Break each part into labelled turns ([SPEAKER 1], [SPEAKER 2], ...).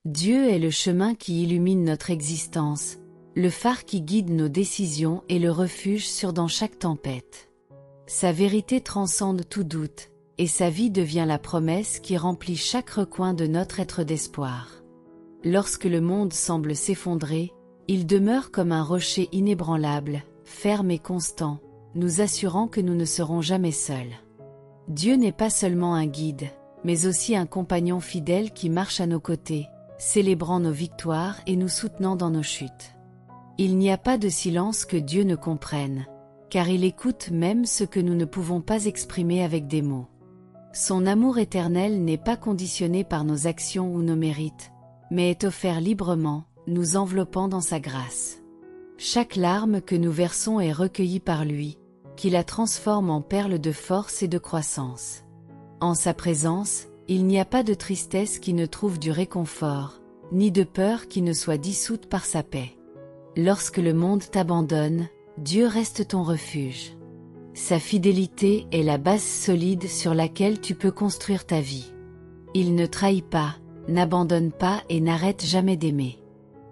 [SPEAKER 1] Dieu est le chemin qui illumine notre existence, le phare qui guide nos décisions et le refuge sûr dans chaque tempête. Sa vérité transcende tout doute, et sa vie devient la promesse qui remplit chaque recoin de notre être d'espoir. Lorsque le monde semble s'effondrer, il demeure comme un rocher inébranlable, ferme et constant, nous assurant que nous ne serons jamais seuls. Dieu n'est pas seulement un guide, mais aussi un compagnon fidèle qui marche à nos côtés, célébrant nos victoires et nous soutenant dans nos chutes. Il n'y a pas de silence que Dieu ne comprenne, car il écoute même ce que nous ne pouvons pas exprimer avec des mots. Son amour éternel n'est pas conditionné par nos actions ou nos mérites, mais est offert librement, nous enveloppant dans sa grâce. Chaque larme que nous versons est recueillie par lui, qui la transforme en perle de force et de croissance. En sa présence, il n'y a pas de tristesse qui ne trouve du réconfort, ni de peur qui ne soit dissoute par sa paix. Lorsque le monde t'abandonne, Dieu reste ton refuge. Sa fidélité est la base solide sur laquelle tu peux construire ta vie. Il ne trahit pas, n'abandonne pas et n'arrête jamais d'aimer.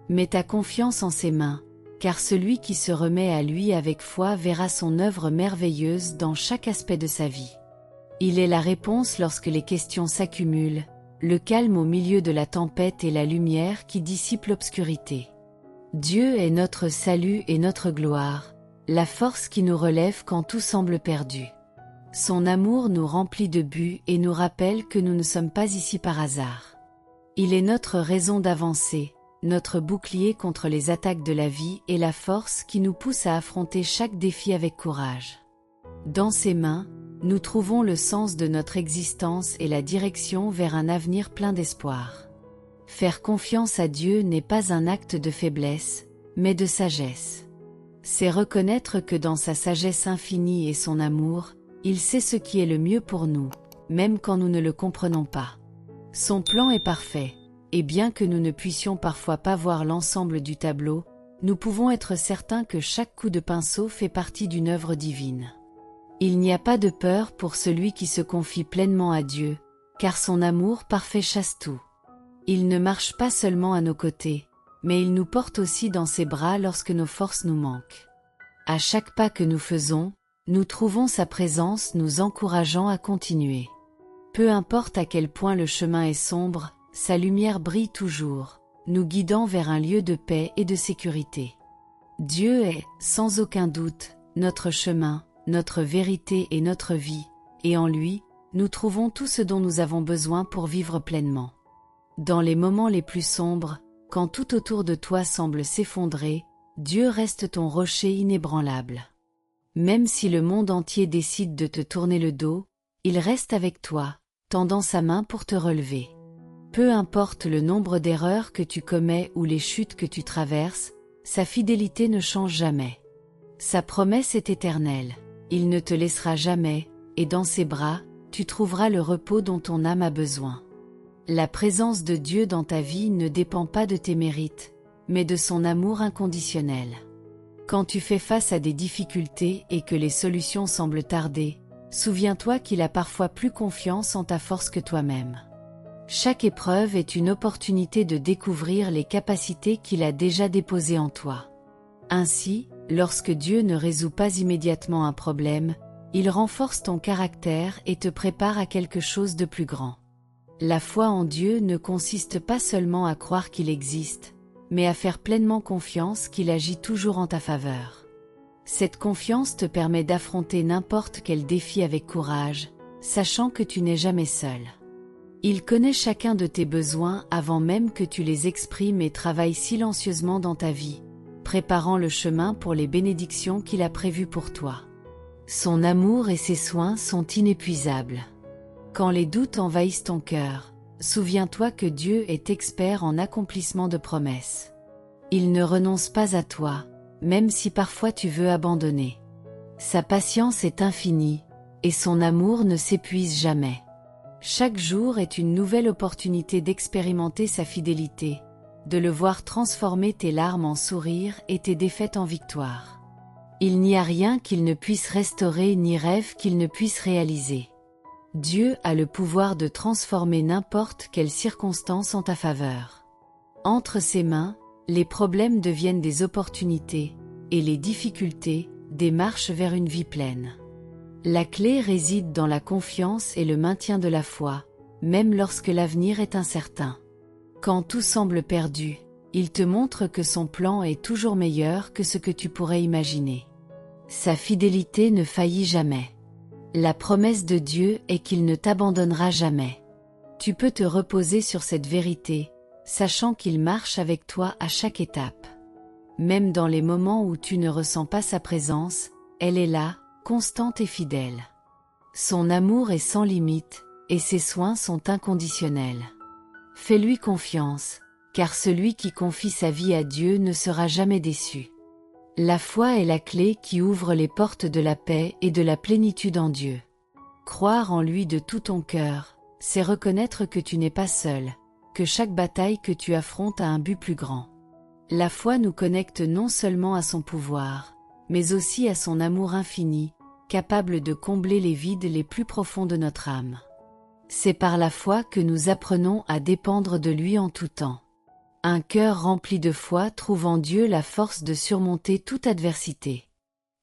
[SPEAKER 1] Mets ta confiance en ses mains, car celui qui se remet à lui avec foi verra son œuvre merveilleuse dans chaque aspect de sa vie. Il est la réponse lorsque les questions s'accumulent, le calme au milieu de la tempête et la lumière qui dissipe l'obscurité. Dieu est notre salut et notre gloire, la force qui nous relève quand tout semble perdu. Son amour nous remplit de but et nous rappelle que nous ne sommes pas ici par hasard. Il est notre raison d'avancer, notre bouclier contre les attaques de la vie et la force qui nous pousse à affronter chaque défi avec courage. Dans ses mains, nous trouvons le sens de notre existence et la direction vers un avenir plein d'espoir. Faire confiance à Dieu n'est pas un acte de faiblesse, mais de sagesse. C'est reconnaître que dans sa sagesse infinie et son amour, il sait ce qui est le mieux pour nous, même quand nous ne le comprenons pas. Son plan est parfait, et bien que nous ne puissions parfois pas voir l'ensemble du tableau, nous pouvons être certains que chaque coup de pinceau fait partie d'une œuvre divine. Il n'y a pas de peur pour celui qui se confie pleinement à Dieu, car son amour parfait chasse tout. Il ne marche pas seulement à nos côtés, mais il nous porte aussi dans ses bras lorsque nos forces nous manquent. À chaque pas que nous faisons, nous trouvons sa présence nous encourageant à continuer. Peu importe à quel point le chemin est sombre, sa lumière brille toujours, nous guidant vers un lieu de paix et de sécurité. Dieu est, sans aucun doute, notre chemin, notre vérité et notre vie, et en lui, nous trouvons tout ce dont nous avons besoin pour vivre pleinement. Dans les moments les plus sombres, quand tout autour de toi semble s'effondrer, Dieu reste ton rocher inébranlable. Même si le monde entier décide de te tourner le dos, il reste avec toi, tendant sa main pour te relever. Peu importe le nombre d'erreurs que tu commets ou les chutes que tu traverses, sa fidélité ne change jamais. Sa promesse est éternelle, il ne te laissera jamais, et dans ses bras, tu trouveras le repos dont ton âme a besoin. La présence de Dieu dans ta vie ne dépend pas de tes mérites, mais de son amour inconditionnel. Quand tu fais face à des difficultés et que les solutions semblent tarder, souviens-toi qu'il a parfois plus confiance en ta force que toi-même. Chaque épreuve est une opportunité de découvrir les capacités qu'il a déjà déposées en toi. Ainsi, lorsque Dieu ne résout pas immédiatement un problème, il renforce ton caractère et te prépare à quelque chose de plus grand. La foi en Dieu ne consiste pas seulement à croire qu'il existe, mais à faire pleinement confiance qu'il agit toujours en ta faveur. Cette confiance te permet d'affronter n'importe quel défi avec courage, sachant que tu n'es jamais seul. Il connaît chacun de tes besoins avant même que tu les exprimes et travaille silencieusement dans ta vie, préparant le chemin pour les bénédictions qu'il a prévues pour toi. Son amour et ses soins sont inépuisables. Quand les doutes envahissent ton cœur, souviens-toi que Dieu est expert en accomplissement de promesses. Il ne renonce pas à toi, même si parfois tu veux abandonner. Sa patience est infinie, et son amour ne s'épuise jamais. Chaque jour est une nouvelle opportunité d'expérimenter sa fidélité, de le voir transformer tes larmes en sourires et tes défaites en victoire. Il n'y a rien qu'il ne puisse restaurer ni rêve qu'il ne puisse réaliser. Dieu a le pouvoir de transformer n'importe quelle circonstance en ta faveur. Entre ses mains, les problèmes deviennent des opportunités, et les difficultés, des marches vers une vie pleine. La clé réside dans la confiance et le maintien de la foi, même lorsque l'avenir est incertain. Quand tout semble perdu, il te montre que son plan est toujours meilleur que ce que tu pourrais imaginer. Sa fidélité ne faillit jamais. La promesse de Dieu est qu'il ne t'abandonnera jamais. Tu peux te reposer sur cette vérité, sachant qu'il marche avec toi à chaque étape. Même dans les moments où tu ne ressens pas sa présence, elle est là, constante et fidèle. Son amour est sans limite, et ses soins sont inconditionnels. Fais-lui confiance, car celui qui confie sa vie à Dieu ne sera jamais déçu. La foi est la clé qui ouvre les portes de la paix et de la plénitude en Dieu. Croire en lui de tout ton cœur, c'est reconnaître que tu n'es pas seul, que chaque bataille que tu affrontes a un but plus grand. La foi nous connecte non seulement à son pouvoir, mais aussi à son amour infini, capable de combler les vides les plus profonds de notre âme. C'est par la foi que nous apprenons à dépendre de lui en tout temps. Un cœur rempli de foi trouve en Dieu la force de surmonter toute adversité.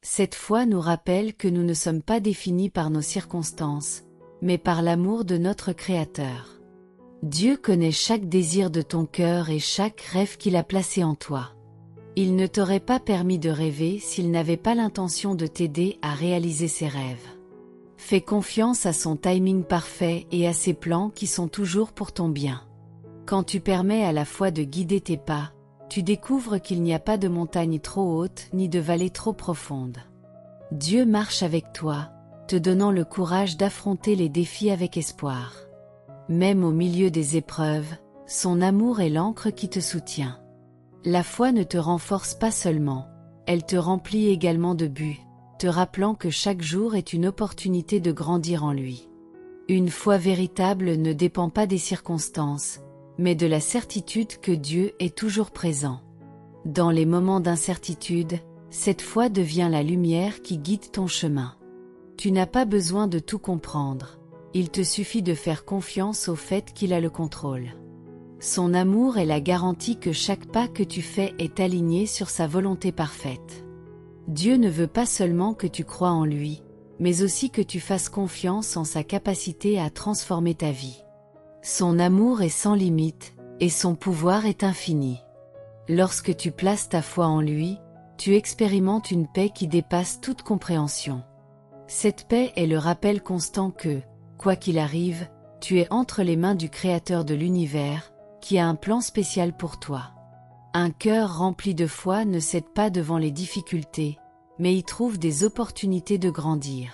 [SPEAKER 1] Cette foi nous rappelle que nous ne sommes pas définis par nos circonstances, mais par l'amour de notre Créateur. Dieu connaît chaque désir de ton cœur et chaque rêve qu'il a placé en toi. Il ne t'aurait pas permis de rêver s'il n'avait pas l'intention de t'aider à réaliser ses rêves. Fais confiance à son timing parfait et à ses plans qui sont toujours pour ton bien. Quand tu permets à la foi de guider tes pas, tu découvres qu'il n'y a pas de montagne trop haute ni de vallée trop profonde. Dieu marche avec toi, te donnant le courage d'affronter les défis avec espoir. Même au milieu des épreuves, son amour est l'encre qui te soutient. La foi ne te renforce pas seulement, elle te remplit également de buts, te rappelant que chaque jour est une opportunité de grandir en lui. Une foi véritable ne dépend pas des circonstances, mais de la certitude que Dieu est toujours présent. Dans les moments d'incertitude, cette foi devient la lumière qui guide ton chemin. Tu n'as pas besoin de tout comprendre, il te suffit de faire confiance au fait qu'il a le contrôle. Son amour est la garantie que chaque pas que tu fais est aligné sur sa volonté parfaite. Dieu ne veut pas seulement que tu crois en lui, mais aussi que tu fasses confiance en sa capacité à transformer ta vie. Son amour est sans limite, et son pouvoir est infini. Lorsque tu places ta foi en lui, tu expérimentes une paix qui dépasse toute compréhension. Cette paix est le rappel constant que, quoi qu'il arrive, tu es entre les mains du Créateur de l'univers, qui a un plan spécial pour toi. Un cœur rempli de foi ne cède pas devant les difficultés, mais y trouve des opportunités de grandir.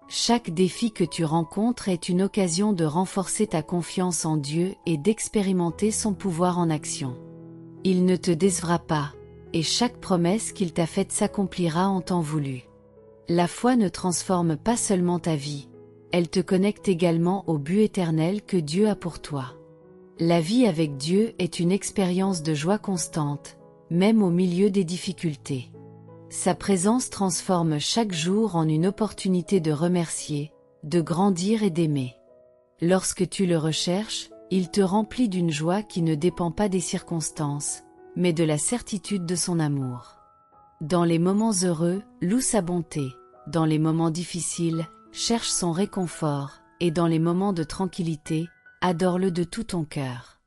[SPEAKER 1] Chaque défi que tu rencontres est une occasion de renforcer ta confiance en Dieu et d'expérimenter son pouvoir en action. Il ne te décevra pas, et chaque promesse qu'il t'a faite s'accomplira en temps voulu. La foi ne transforme pas seulement ta vie, elle te connecte également au but éternel que Dieu a pour toi. La vie avec Dieu est une expérience de joie constante, même au milieu des difficultés. Sa présence transforme chaque jour en une opportunité de remercier, de grandir et d'aimer. Lorsque tu le recherches, il te remplit d'une joie qui ne dépend pas des circonstances, mais de la certitude de son amour. Dans les moments heureux, loue sa bonté, dans les moments difficiles, cherche son réconfort, et dans les moments de tranquillité, adore-le de tout ton cœur.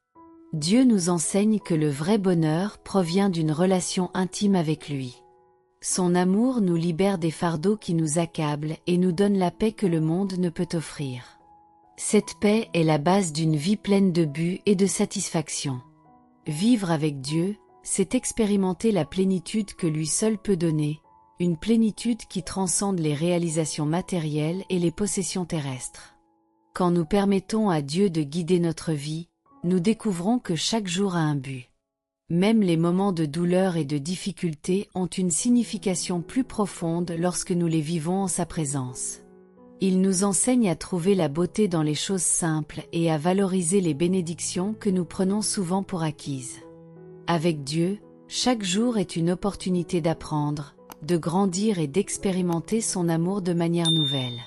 [SPEAKER 1] Dieu nous enseigne que le vrai bonheur provient d'une relation intime avec lui. Son amour nous libère des fardeaux qui nous accablent et nous donne la paix que le monde ne peut offrir. Cette paix est la base d'une vie pleine de buts et de satisfaction. Vivre avec Dieu, c'est expérimenter la plénitude que lui seul peut donner, une plénitude qui transcende les réalisations matérielles et les possessions terrestres. Quand nous permettons à Dieu de guider notre vie, nous découvrons que chaque jour a un but. Même les moments de douleur et de difficulté ont une signification plus profonde lorsque nous les vivons en sa présence. Il nous enseigne à trouver la beauté dans les choses simples et à valoriser les bénédictions que nous prenons souvent pour acquises. Avec Dieu, chaque jour est une opportunité d'apprendre, de grandir et d'expérimenter son amour de manière nouvelle.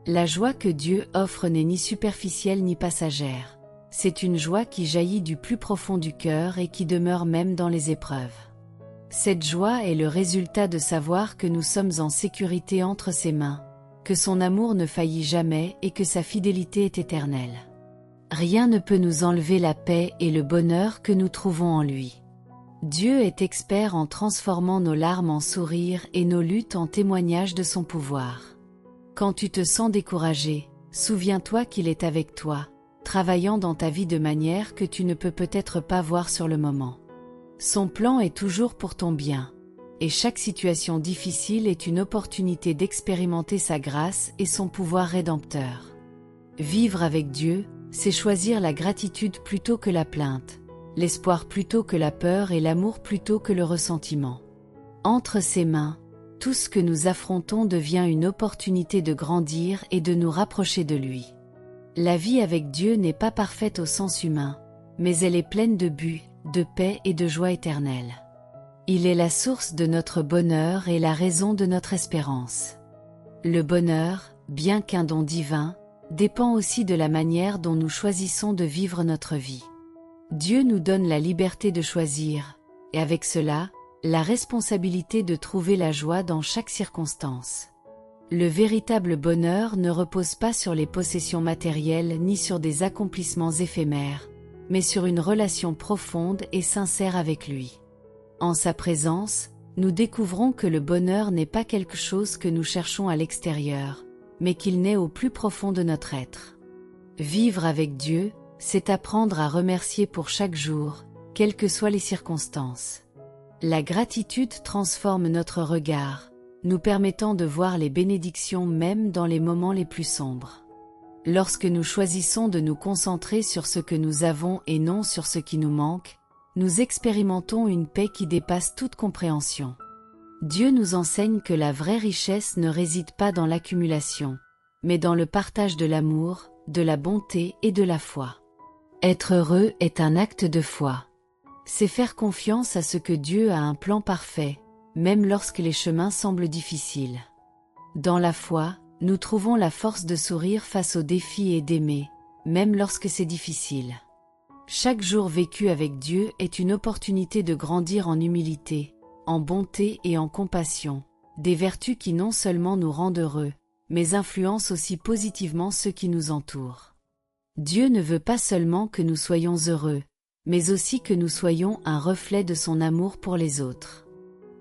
[SPEAKER 1] La joie que Dieu offre n'est ni superficielle ni passagère. c'est une joie qui jaillit du plus profond du cœur et qui demeure même dans les épreuves. Cette joie est le résultat de savoir que nous sommes en sécurité entre ses mains, que son amour ne faillit jamais et que sa fidélité est éternelle. Rien ne peut nous enlever la paix et le bonheur que nous trouvons en lui. Dieu est expert en transformant nos larmes en sourires et nos luttes en témoignages de son pouvoir. Quand tu te sens découragé, souviens-toi qu'il est avec toi, travaillant dans ta vie de manière que tu ne peux peut-être pas voir sur le moment. Son plan est toujours pour ton bien, et chaque situation difficile est une opportunité d'expérimenter sa grâce et son pouvoir rédempteur. Vivre avec Dieu, c'est choisir la gratitude plutôt que la plainte, l'espoir plutôt que la peur et l'amour plutôt que le ressentiment. Entre ses mains, tout ce que nous affrontons devient une opportunité de grandir et de nous rapprocher de lui. La vie avec Dieu n'est pas parfaite au sens humain, mais elle est pleine de but, de paix et de joie éternelle. Il est la source de notre bonheur et la raison de notre espérance. Le bonheur, bien qu'un don divin, dépend aussi de la manière dont nous choisissons de vivre notre vie. Dieu nous donne la liberté de choisir, et avec cela, la responsabilité de trouver la joie dans chaque circonstance. Le véritable bonheur ne repose pas sur les possessions matérielles ni sur des accomplissements éphémères, mais sur une relation profonde et sincère avec lui. En sa présence, nous découvrons que le bonheur n'est pas quelque chose que nous cherchons à l'extérieur, mais qu'il naît au plus profond de notre être. Vivre avec Dieu, c'est apprendre à remercier pour chaque jour, quelles que soient les circonstances. La gratitude transforme notre regard, nous permettant de voir les bénédictions même dans les moments les plus sombres. Lorsque nous choisissons de nous concentrer sur ce que nous avons et non sur ce qui nous manque, nous expérimentons une paix qui dépasse toute compréhension. Dieu nous enseigne que la vraie richesse ne réside pas dans l'accumulation, mais dans le partage de l'amour, de la bonté et de la foi. Être heureux est un acte de foi. C'est faire confiance à ce que Dieu a un plan parfait, même lorsque les chemins semblent difficiles. Dans la foi, nous trouvons la force de sourire face aux défis et d'aimer, même lorsque c'est difficile. Chaque jour vécu avec Dieu est une opportunité de grandir en humilité, en bonté et en compassion, des vertus qui non seulement nous rendent heureux, mais influencent aussi positivement ceux qui nous entourent. Dieu ne veut pas seulement que nous soyons heureux, mais aussi que nous soyons un reflet de son amour pour les autres.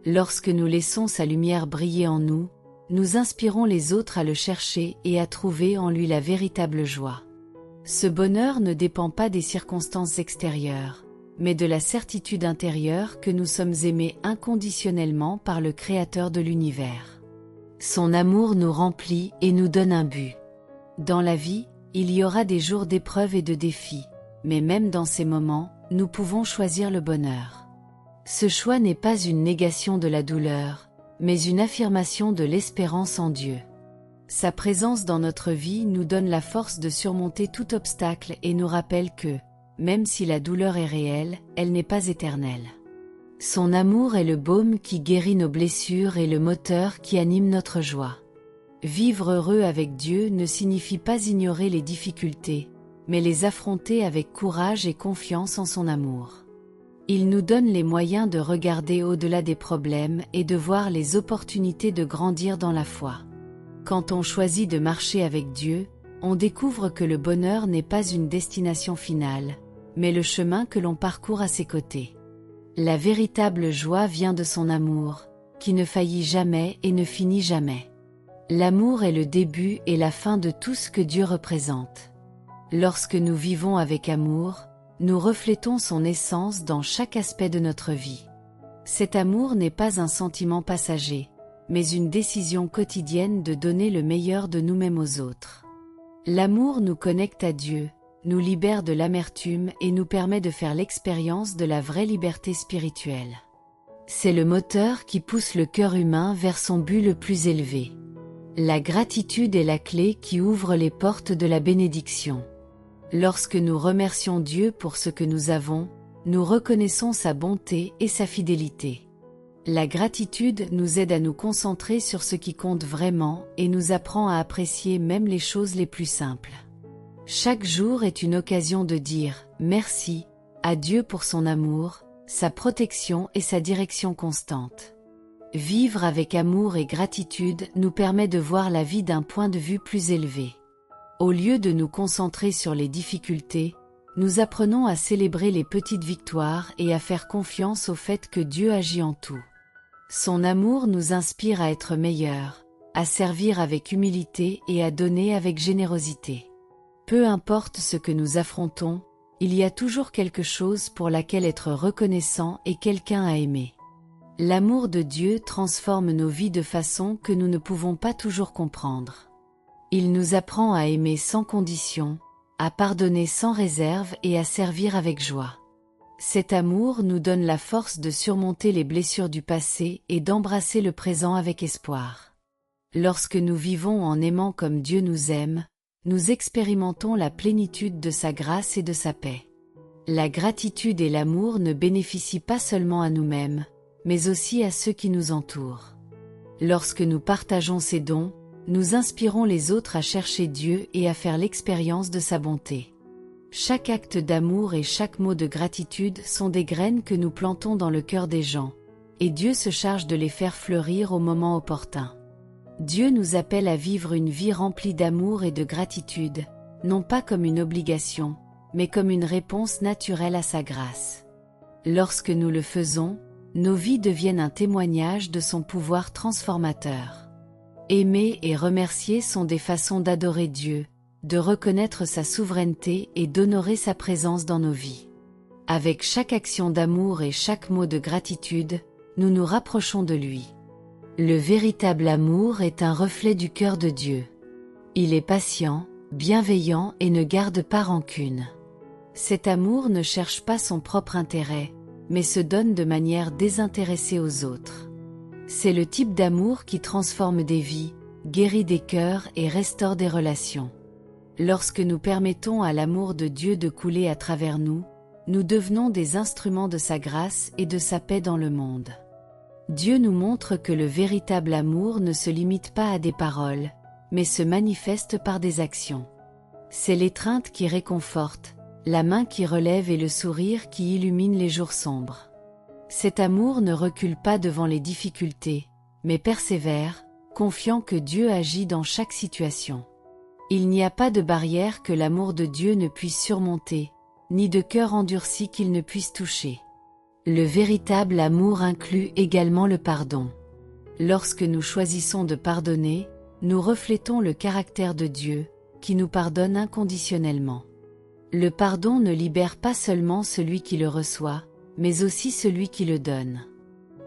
[SPEAKER 1] Lorsque nous laissons sa lumière briller en nous, nous inspirons les autres à le chercher et à trouver en lui la véritable joie. Ce bonheur ne dépend pas des circonstances extérieures, mais de la certitude intérieure que nous sommes aimés inconditionnellement par le Créateur de l'univers. Son amour nous remplit et nous donne un but. Dans la vie, il y aura des jours d'épreuves et de défis, mais même dans ces moments, nous pouvons choisir le bonheur. Ce choix n'est pas une négation de la douleur, mais une affirmation de l'espérance en Dieu. Sa présence dans notre vie nous donne la force de surmonter tout obstacle et nous rappelle que, même si la douleur est réelle, elle n'est pas éternelle. Son amour est le baume qui guérit nos blessures et le moteur qui anime notre joie. Vivre heureux avec Dieu ne signifie pas ignorer les difficultés, mais les affronter avec courage et confiance en son amour. Il nous donne les moyens de regarder au-delà des problèmes et de voir les opportunités de grandir dans la foi. Quand on choisit de marcher avec Dieu, on découvre que le bonheur n'est pas une destination finale, mais le chemin que l'on parcourt à ses côtés. La véritable joie vient de son amour, qui ne faillit jamais et ne finit jamais. L'amour est le début et la fin de tout ce que Dieu représente. Lorsque nous vivons avec amour, nous reflétons son essence dans chaque aspect de notre vie. Cet amour n'est pas un sentiment passager, mais une décision quotidienne de donner le meilleur de nous-mêmes aux autres. L'amour nous connecte à Dieu, nous libère de l'amertume et nous permet de faire l'expérience de la vraie liberté spirituelle. C'est le moteur qui pousse le cœur humain vers son but le plus élevé. La gratitude est la clé qui ouvre les portes de la bénédiction. Lorsque nous remercions Dieu pour ce que nous avons, nous reconnaissons sa bonté et sa fidélité. La gratitude nous aide à nous concentrer sur ce qui compte vraiment et nous apprend à apprécier même les choses les plus simples. Chaque jour est une occasion de dire « Merci » à Dieu pour son amour, sa protection et sa direction constante. Vivre avec amour et gratitude nous permet de voir la vie d'un point de vue plus élevé. Au lieu de nous concentrer sur les difficultés, nous apprenons à célébrer les petites victoires et à faire confiance au fait que Dieu agit en tout. Son amour nous inspire à être meilleurs, à servir avec humilité et à donner avec générosité. Peu importe ce que nous affrontons, il y a toujours quelque chose pour laquelle être reconnaissant et quelqu'un à aimer. L'amour de Dieu transforme nos vies de façon que nous ne pouvons pas toujours comprendre. Il nous apprend à aimer sans condition, à pardonner sans réserve et à servir avec joie. Cet amour nous donne la force de surmonter les blessures du passé et d'embrasser le présent avec espoir. Lorsque nous vivons en aimant comme Dieu nous aime, nous expérimentons la plénitude de sa grâce et de sa paix. La gratitude et l'amour ne bénéficient pas seulement à nous-mêmes, mais aussi à ceux qui nous entourent. Lorsque nous partageons ces dons, nous inspirons les autres à chercher Dieu et à faire l'expérience de sa bonté. Chaque acte d'amour et chaque mot de gratitude sont des graines que nous plantons dans le cœur des gens, et Dieu se charge de les faire fleurir au moment opportun. Dieu nous appelle à vivre une vie remplie d'amour et de gratitude, non pas comme une obligation, mais comme une réponse naturelle à sa grâce. Lorsque nous le faisons, nos vies deviennent un témoignage de son pouvoir transformateur. Aimer et remercier sont des façons d'adorer Dieu, de reconnaître sa souveraineté et d'honorer sa présence dans nos vies. Avec chaque action d'amour et chaque mot de gratitude, nous nous rapprochons de lui. Le véritable amour est un reflet du cœur de Dieu. Il est patient, bienveillant et ne garde pas rancune. Cet amour ne cherche pas son propre intérêt, mais se donne de manière désintéressée aux autres. C'est le type d'amour qui transforme des vies, guérit des cœurs et restaure des relations. Lorsque nous permettons à l'amour de Dieu de couler à travers nous, nous devenons des instruments de sa grâce et de sa paix dans le monde. Dieu nous montre que le véritable amour ne se limite pas à des paroles, mais se manifeste par des actions. C'est l'étreinte qui réconforte, la main qui relève et le sourire qui illumine les jours sombres. Cet amour ne recule pas devant les difficultés, mais persévère, confiant que Dieu agit dans chaque situation. Il n'y a pas de barrière que l'amour de Dieu ne puisse surmonter, ni de cœur endurci qu'il ne puisse toucher. Le véritable amour inclut également le pardon. Lorsque nous choisissons de pardonner, nous reflétons le caractère de Dieu, qui nous pardonne inconditionnellement. Le pardon ne libère pas seulement celui qui le reçoit, mais aussi celui qui le donne.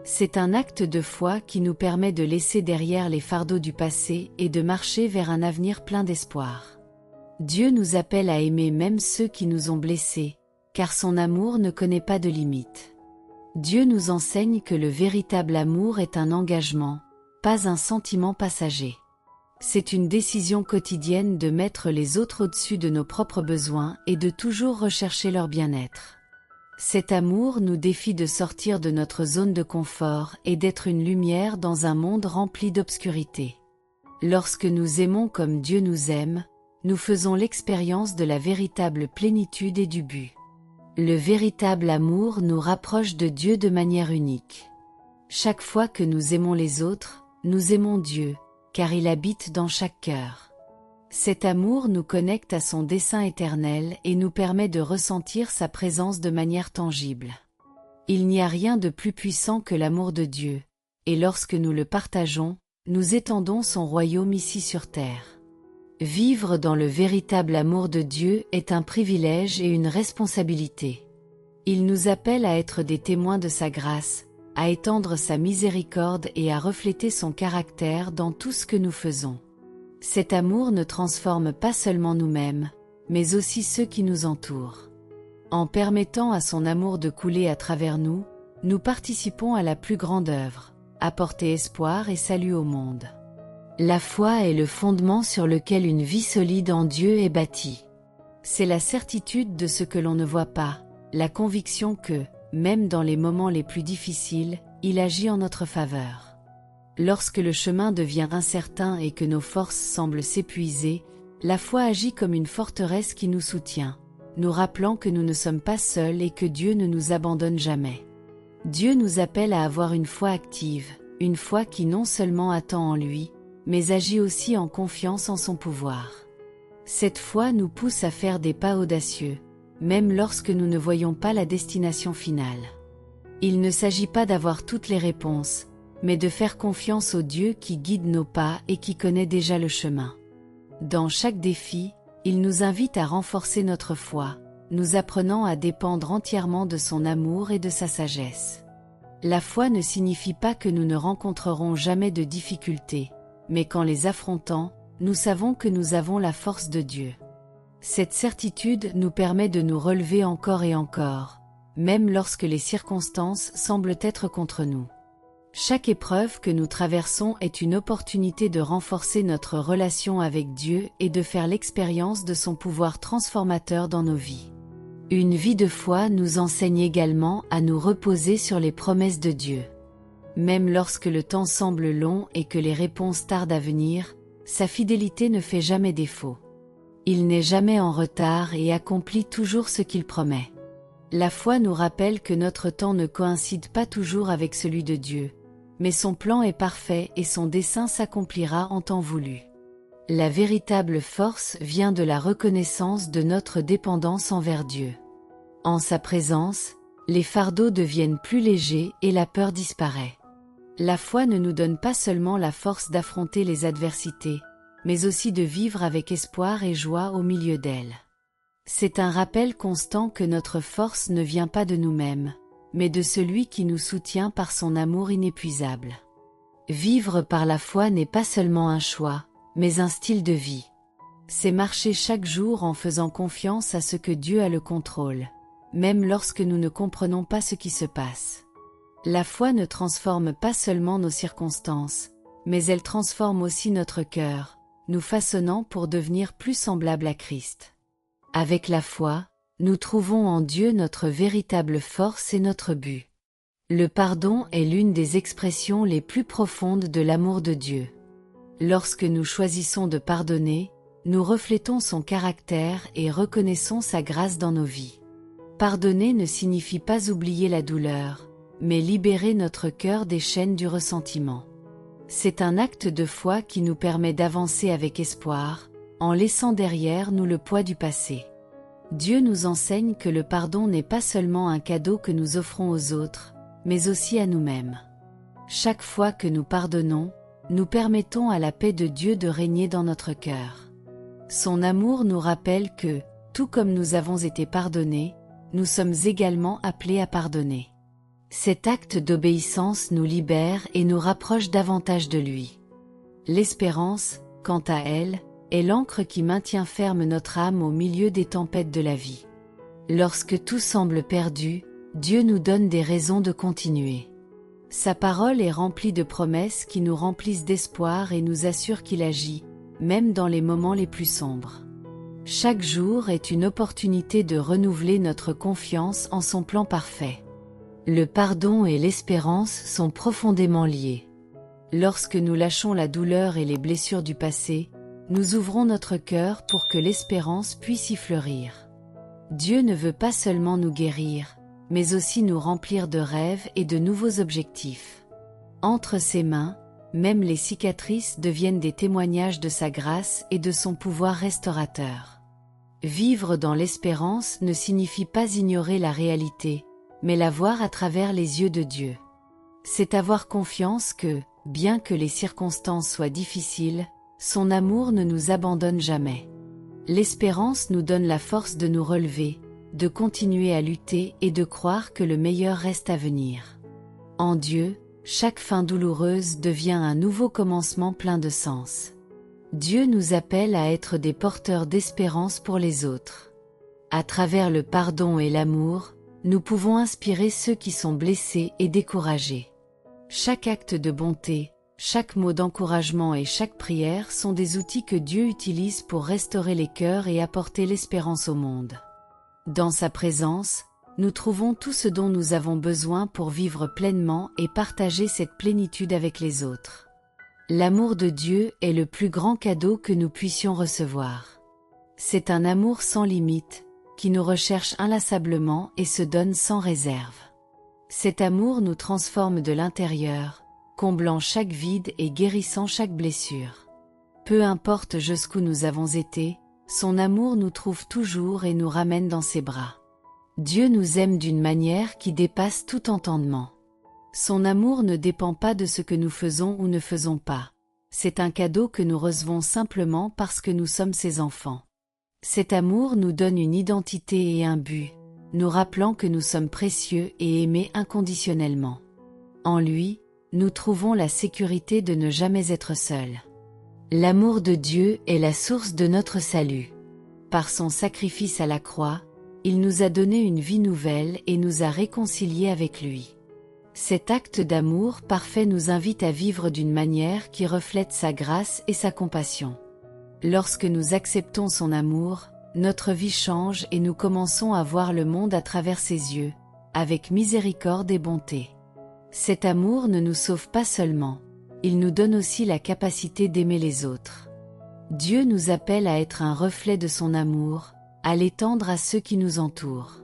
[SPEAKER 1] C'est un acte de foi qui nous permet de laisser derrière les fardeaux du passé et de marcher vers un avenir plein d'espoir. Dieu nous appelle à aimer même ceux qui nous ont blessés, car son amour ne connaît pas de limites. Dieu nous enseigne que le véritable amour est un engagement, pas un sentiment passager. C'est une décision quotidienne de mettre les autres au-dessus de nos propres besoins et de toujours rechercher leur bien-être. Cet amour nous défie de sortir de notre zone de confort et d'être une lumière dans un monde rempli d'obscurité. Lorsque nous aimons comme Dieu nous aime, nous faisons l'expérience de la véritable plénitude et du but. Le véritable amour nous rapproche de Dieu de manière unique. Chaque fois que nous aimons les autres, nous aimons Dieu, car il habite dans chaque cœur. Cet amour nous connecte à son dessein éternel et nous permet de ressentir sa présence de manière tangible. Il n'y a rien de plus puissant que l'amour de Dieu, et lorsque nous le partageons, nous étendons son royaume ici sur terre. Vivre dans le véritable amour de Dieu est un privilège et une responsabilité. Il nous appelle à être des témoins de sa grâce, à étendre sa miséricorde et à refléter son caractère dans tout ce que nous faisons. Cet amour ne transforme pas seulement nous-mêmes, mais aussi ceux qui nous entourent. En permettant à son amour de couler à travers nous, nous participons à la plus grande œuvre, apporter espoir et salut au monde. La foi est le fondement sur lequel une vie solide en Dieu est bâtie. C'est la certitude de ce que l'on ne voit pas, la conviction que, même dans les moments les plus difficiles, il agit en notre faveur. Lorsque le chemin devient incertain et que nos forces semblent s'épuiser, La foi agit comme une forteresse qui nous soutient, nous rappelant que nous ne sommes pas seuls et que Dieu ne nous abandonne jamais. Dieu nous appelle à avoir une foi active, une foi qui non seulement attend en lui, mais agit aussi en confiance en son pouvoir. Cette foi nous pousse à faire des pas audacieux, même lorsque nous ne voyons pas la destination finale. Il ne s'agit pas d'avoir toutes les réponses, mais de faire confiance au Dieu qui guide nos pas et qui connaît déjà le chemin. Dans chaque défi, il nous invite à renforcer notre foi, nous apprenant à dépendre entièrement de son amour et de sa sagesse. La foi ne signifie pas que nous ne rencontrerons jamais de difficultés, mais qu'en les affrontant, nous savons que nous avons la force de Dieu. Cette certitude nous permet de nous relever encore et encore, même lorsque les circonstances semblent être contre nous. Chaque épreuve que nous traversons est une opportunité de renforcer notre relation avec Dieu et de faire l'expérience de son pouvoir transformateur dans nos vies. Une vie de foi nous enseigne également à nous reposer sur les promesses de Dieu. Même lorsque le temps semble long et que les réponses tardent à venir, sa fidélité ne fait jamais défaut. Il n'est jamais en retard et accomplit toujours ce qu'il promet. La foi nous rappelle que notre temps ne coïncide pas toujours avec celui de Dieu, mais son plan est parfait et son dessein s'accomplira en temps voulu. La véritable force vient de la reconnaissance de notre dépendance envers Dieu. En sa présence, les fardeaux deviennent plus légers et la peur disparaît. La foi ne nous donne pas seulement la force d'affronter les adversités, mais aussi de vivre avec espoir et joie au milieu d'elles. C'est un rappel constant que notre force ne vient pas de nous-mêmes, mais de celui qui nous soutient par son amour inépuisable. Vivre par la foi n'est pas seulement un choix, mais un style de vie. C'est marcher chaque jour en faisant confiance à ce que Dieu a le contrôle, même lorsque nous ne comprenons pas ce qui se passe. La foi ne transforme pas seulement nos circonstances, mais elle transforme aussi notre cœur, nous façonnant pour devenir plus semblables à Christ. Avec la foi, nous trouvons en Dieu notre véritable force et notre but. Le pardon est l'une des expressions les plus profondes de l'amour de Dieu. Lorsque nous choisissons de pardonner, nous reflétons son caractère et reconnaissons sa grâce dans nos vies. Pardonner ne signifie pas oublier la douleur, mais libérer notre cœur des chaînes du ressentiment. C'est un acte de foi qui nous permet d'avancer avec espoir, en laissant derrière nous le poids du passé. Dieu nous enseigne que le pardon n'est pas seulement un cadeau que nous offrons aux autres, mais aussi à nous-mêmes. Chaque fois que nous pardonnons, nous permettons à la paix de Dieu de régner dans notre cœur. Son amour nous rappelle que, tout comme nous avons été pardonnés, nous sommes également appelés à pardonner. Cet acte d'obéissance nous libère et nous rapproche davantage de lui. L'espérance, quant à elle, est l'ancre qui maintient ferme notre âme au milieu des tempêtes de la vie. Lorsque tout semble perdu, Dieu nous donne des raisons de continuer. Sa parole est remplie de promesses qui nous remplissent d'espoir et nous assurent qu'il agit, même dans les moments les plus sombres. Chaque jour est une opportunité de renouveler notre confiance en son plan parfait. Le pardon et l'espérance sont profondément liés. Lorsque nous lâchons la douleur et les blessures du passé, nous ouvrons notre cœur pour que l'espérance puisse y fleurir. Dieu ne veut pas seulement nous guérir, mais aussi nous remplir de rêves et de nouveaux objectifs. Entre ses mains, même les cicatrices deviennent des témoignages de sa grâce et de son pouvoir restaurateur. Vivre dans l'espérance ne signifie pas ignorer la réalité, mais la voir à travers les yeux de Dieu. C'est avoir confiance que, bien que les circonstances soient difficiles, son amour ne nous abandonne jamais. L'espérance nous donne la force de nous relever, de continuer à lutter et de croire que le meilleur reste à venir. En Dieu, chaque fin douloureuse devient un nouveau commencement plein de sens. Dieu nous appelle à être des porteurs d'espérance pour les autres. À travers le pardon et l'amour, nous pouvons inspirer ceux qui sont blessés et découragés. Chaque acte de bonté, chaque mot d'encouragement et chaque prière sont des outils que Dieu utilise pour restaurer les cœurs et apporter l'espérance au monde. Dans sa présence, nous trouvons tout ce dont nous avons besoin pour vivre pleinement et partager cette plénitude avec les autres. L'amour de Dieu est le plus grand cadeau que nous puissions recevoir. C'est un amour sans limite, qui nous recherche inlassablement et se donne sans réserve. Cet amour nous transforme de l'intérieur, comblant chaque vide et guérissant chaque blessure. Peu importe jusqu'où nous avons été, son amour nous trouve toujours et nous ramène dans ses bras. Dieu nous aime d'une manière qui dépasse tout entendement. Son amour ne dépend pas de ce que nous faisons ou ne faisons pas. C'est un cadeau que nous recevons simplement parce que nous sommes ses enfants. Cet amour nous donne une identité et un but, nous rappelant que nous sommes précieux et aimés inconditionnellement. En lui, nous trouvons la sécurité de ne jamais être seuls. L'amour de Dieu est la source de notre salut. Par son sacrifice à la croix, il nous a donné une vie nouvelle et nous a réconciliés avec lui. Cet acte d'amour parfait nous invite à vivre d'une manière qui reflète sa grâce et sa compassion. Lorsque nous acceptons son amour, notre vie change et nous commençons à voir le monde à travers ses yeux, avec miséricorde et bonté. Cet amour ne nous sauve pas seulement, il nous donne aussi la capacité d'aimer les autres. Dieu nous appelle à être un reflet de son amour, à l'étendre à ceux qui nous entourent.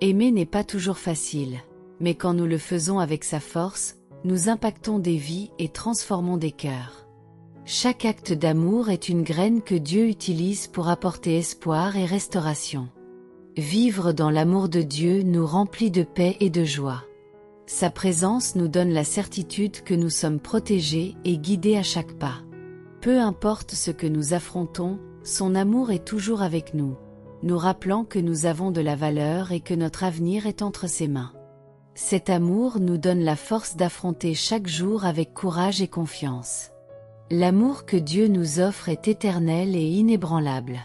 [SPEAKER 1] Aimer n'est pas toujours facile, mais quand nous le faisons avec sa force, nous impactons des vies et transformons des cœurs. Chaque acte d'amour est une graine que Dieu utilise pour apporter espoir et restauration. Vivre dans l'amour de Dieu nous remplit de paix et de joie. Sa présence nous donne la certitude que nous sommes protégés et guidés à chaque pas. Peu importe ce que nous affrontons, son amour est toujours avec nous, nous rappelant que nous avons de la valeur et que notre avenir est entre ses mains. Cet amour nous donne la force d'affronter chaque jour avec courage et confiance. L'amour que Dieu nous offre est éternel et inébranlable.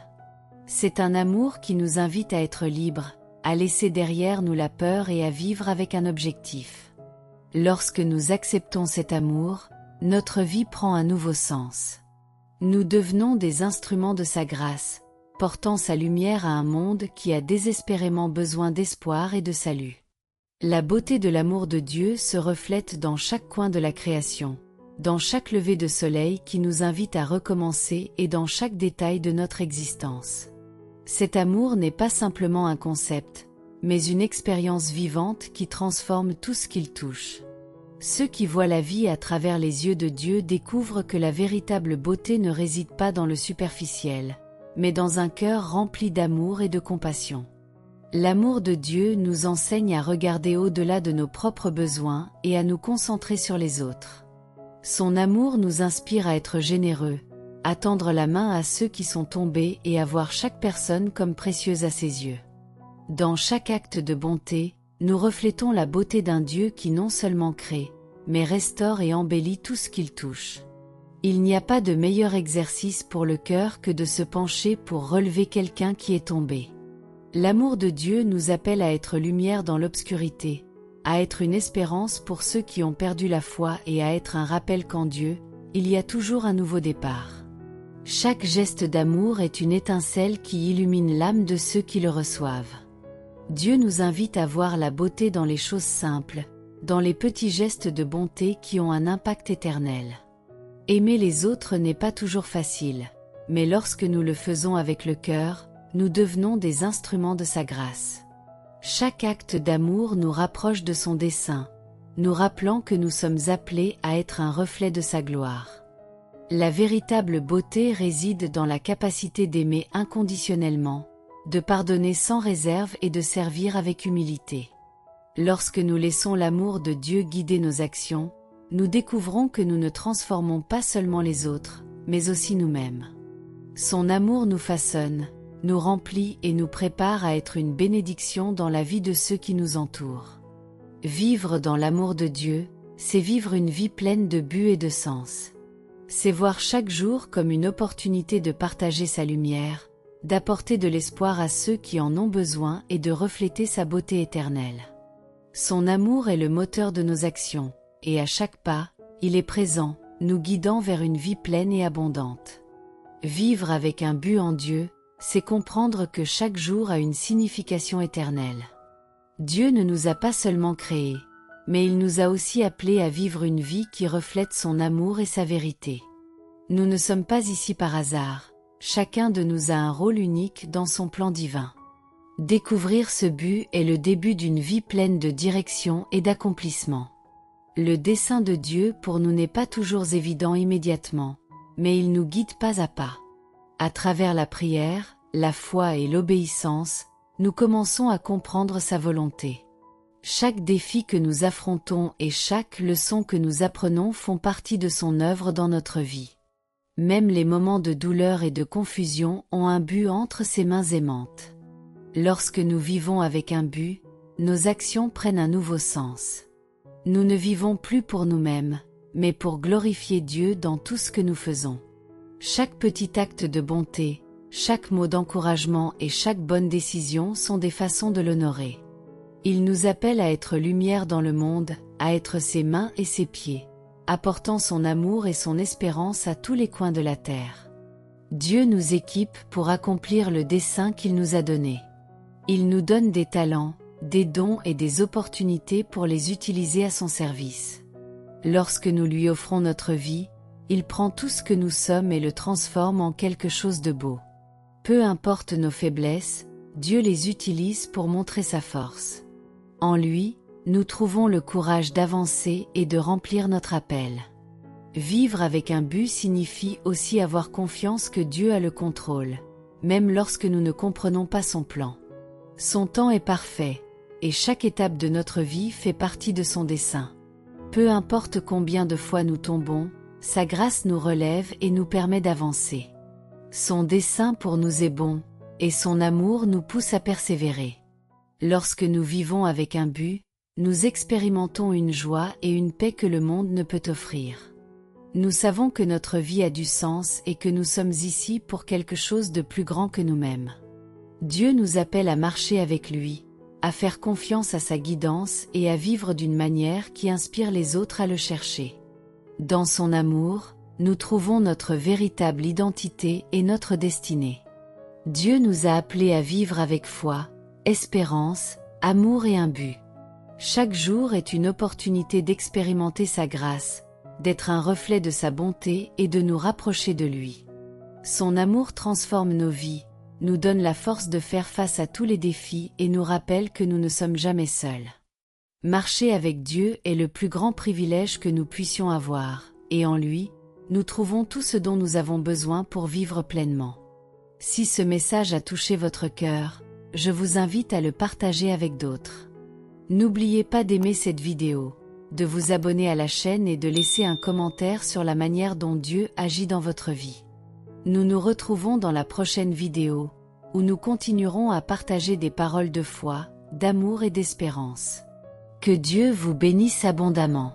[SPEAKER 1] C'est un amour qui nous invite à être libres, à laisser derrière nous la peur et à vivre avec un objectif. Lorsque nous acceptons cet amour, notre vie prend un nouveau sens. Nous devenons des instruments de sa grâce, portant sa lumière à un monde qui a désespérément besoin d'espoir et de salut. La beauté de l'amour de Dieu se reflète dans chaque coin de la création, dans chaque lever de soleil qui nous invite à recommencer et dans chaque détail de notre existence. Cet amour n'est pas simplement un concept, mais une expérience vivante qui transforme tout ce qu'il touche. Ceux qui voient la vie à travers les yeux de Dieu découvrent que la véritable beauté ne réside pas dans le superficiel, mais dans un cœur rempli d'amour et de compassion. L'amour de Dieu nous enseigne à regarder au-delà de nos propres besoins et à nous concentrer sur les autres. Son amour nous inspire à être généreux, à tendre la main à ceux qui sont tombés et à voir chaque personne comme précieuse à ses yeux. Dans chaque acte de bonté, nous reflétons la beauté d'un Dieu qui non seulement crée, mais restaure et embellit tout ce qu'il touche. Il n'y a pas de meilleur exercice pour le cœur que de se pencher pour relever quelqu'un qui est tombé. L'amour de Dieu nous appelle à être lumière dans l'obscurité, à être une espérance pour ceux qui ont perdu la foi et à être un rappel qu'en Dieu, il y a toujours un nouveau départ. Chaque geste d'amour est une étincelle qui illumine l'âme de ceux qui le reçoivent. Dieu nous invite à voir la beauté dans les choses simples, dans les petits gestes de bonté qui ont un impact éternel. Aimer les autres n'est pas toujours facile, mais lorsque nous le faisons avec le cœur, nous devenons des instruments de sa grâce. Chaque acte d'amour nous rapproche de son dessein, nous rappelant que nous sommes appelés à être un reflet de sa gloire. La véritable beauté réside dans la capacité d'aimer inconditionnellement, de pardonner sans réserve et de servir avec humilité. Lorsque nous laissons l'amour de Dieu guider nos actions, nous découvrons que nous ne transformons pas seulement les autres, mais aussi nous-mêmes. Son amour nous façonne, nous remplit et nous prépare à être une bénédiction dans la vie de ceux qui nous entourent. Vivre dans l'amour de Dieu, c'est vivre une vie pleine de but et de sens. C'est voir chaque jour comme une opportunité de partager sa lumière, d'apporter de l'espoir à ceux qui en ont besoin et de refléter sa beauté éternelle. Son amour est le moteur de nos actions, et à chaque pas, il est présent, nous guidant vers une vie pleine et abondante. Vivre avec un but en Dieu, c'est comprendre que chaque jour a une signification éternelle. Dieu ne nous a pas seulement créés, mais il nous a aussi appelés à vivre une vie qui reflète son amour et sa vérité. Nous ne sommes pas ici par hasard, chacun de nous a un rôle unique dans son plan divin. Découvrir ce but est le début d'une vie pleine de direction et d'accomplissement. Le dessein de Dieu pour nous n'est pas toujours évident immédiatement, mais il nous guide pas à pas. À travers la prière, la foi et l'obéissance, nous commençons à comprendre sa volonté. Chaque défi que nous affrontons et chaque leçon que nous apprenons font partie de son œuvre dans notre vie. Même les moments de douleur et de confusion ont un but entre ses mains aimantes. Lorsque nous vivons avec un but, nos actions prennent un nouveau sens. Nous ne vivons plus pour nous-mêmes, mais pour glorifier Dieu dans tout ce que nous faisons. Chaque petit acte de bonté, chaque mot d'encouragement et chaque bonne décision sont des façons de l'honorer. Il nous appelle à être lumière dans le monde, à être ses mains et ses pieds, apportant son amour et son espérance à tous les coins de la terre. Dieu nous équipe pour accomplir le dessein qu'il nous a donné. Il nous donne des talents, des dons et des opportunités pour les utiliser à son service. Lorsque nous lui offrons notre vie, il prend tout ce que nous sommes et le transforme en quelque chose de beau. Peu importe nos faiblesses, Dieu les utilise pour montrer sa force. En lui, nous trouvons le courage d'avancer et de remplir notre appel. Vivre avec un but signifie aussi avoir confiance que Dieu a le contrôle, même lorsque nous ne comprenons pas son plan. Son temps est parfait, et chaque étape de notre vie fait partie de son dessein. Peu importe combien de fois nous tombons, sa grâce nous relève et nous permet d'avancer. Son dessein pour nous est bon, et son amour nous pousse à persévérer. Lorsque nous vivons avec un but, nous expérimentons une joie et une paix que le monde ne peut offrir. Nous savons que notre vie a du sens et que nous sommes ici pour quelque chose de plus grand que nous-mêmes. Dieu nous appelle à marcher avec lui, à faire confiance à sa guidance et à vivre d'une manière qui inspire les autres à le chercher. Dans son amour, nous trouvons notre véritable identité et notre destinée. Dieu nous a appelés à vivre avec foi, espérance, amour et un but. Chaque jour est une opportunité d'expérimenter sa grâce, d'être un reflet de sa bonté et de nous rapprocher de lui. Son amour transforme nos vies, nous donne la force de faire face à tous les défis et nous rappelle que nous ne sommes jamais seuls. Marcher avec Dieu est le plus grand privilège que nous puissions avoir, et en lui, nous trouvons tout ce dont nous avons besoin pour vivre pleinement. Si ce message a touché votre cœur, je vous invite à le partager avec d'autres. N'oubliez pas d'aimer cette vidéo, de vous abonner à la chaîne et de laisser un commentaire sur la manière dont Dieu agit dans votre vie. Nous nous retrouvons dans la prochaine vidéo, où nous continuerons à partager des paroles de foi, d'amour et d'espérance. Que Dieu vous bénisse abondamment.